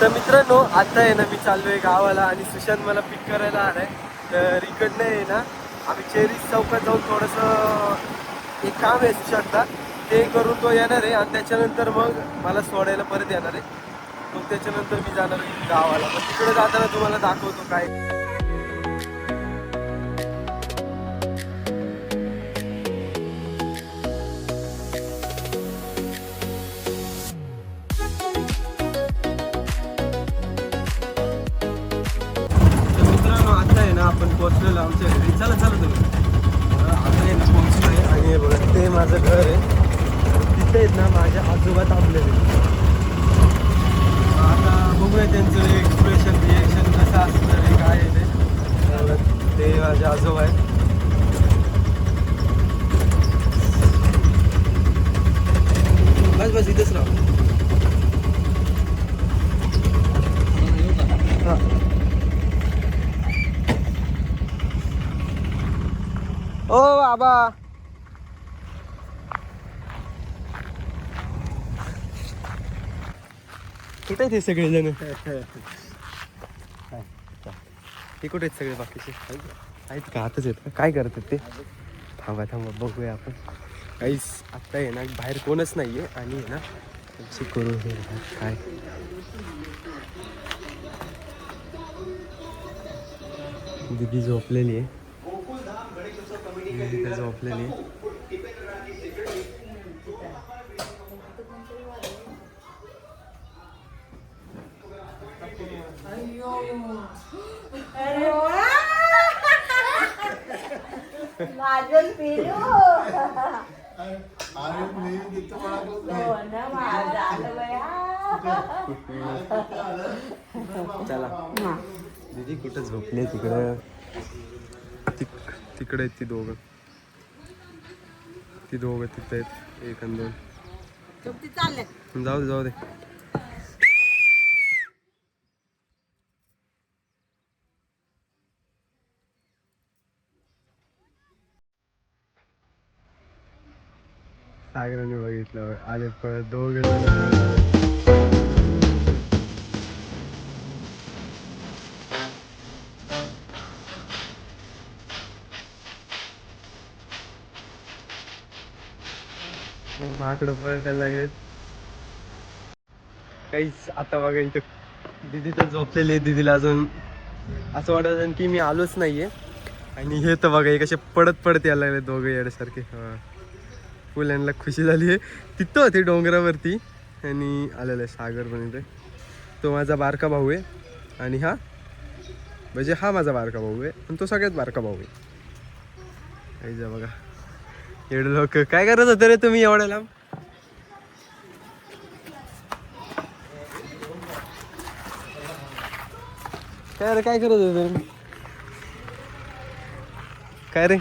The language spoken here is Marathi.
तर मित्रांनो आता आहे ना मी चाललोय गावाला आणि सुशांत मला पिक करायला आलाय. तर इकडनं आहे ना आम्ही चेरीस चौकात जाऊन थोडंसं एक काम आहे सुशांतला ते करून तो येणार आहे आणि त्याच्यानंतर मग मला सोडायला परत येणार आहे. मग त्याच्यानंतर मी जाणार आहे गावाला. मग तिकडे जाताना तुम्हाला दाखवतो काय. आपण पोहोचलेलो आमच्या घरी. चला तुम्ही आम्ही पोहोचलो आहे आणि बघा ते माझं घर आहे. तिथे आहेत ना माझ्या आजोबा थांबलेले. आता बघूया त्यांचं एक्सप्रेशन रिएक्शन कसं असणार आहे काय आहे ते माझे आजोबा आहेत. बस इथेच राहा. ओ बाबा कुठे आहेत हे सगळे जण? हे कुठे आहेत सगळे बाकीचे? आहेत का? आताच आहेत का? काय करतात ते? थांबा बघूया आपण. काहीच आत्ता आहे ना बाहेर कोणच नाहीये आणि आहे ना चेक करू हे काय. दिदी झोपलेली आहे. झोपलेली आहे. माझं पिलू चला दीदी कुठं झोपले? तिकडं तिकडे आहेत ती दोघं तिथे आहेत. एक आणि दोन. जाऊ दे. सागराने बघितलं आले परत दोघे जण. माकडं पळायला लागेल काहीच. आता बघा इथं दिदी तर झोपलेली आहे. दिदीला अजून असं वाटत की मी आलोच नाहीये. आणि हे तर बघा हे कसे पडत यायला लागले दोघं येण्यासारखे. फुल यांना खुशी झाली आहे. तिथं होती डोंगरावरती आणि आलेलं आहे. सागर पण इथे. तो माझा बारका भाऊ आहे आणि हा माझा बारका भाऊ आहे आणि तो सगळ्यात बारका भाऊ आहे. बघा एवढे लोक काय करत होते रे तुम्ही एवढ्या लांब? काय करत होते? काय रे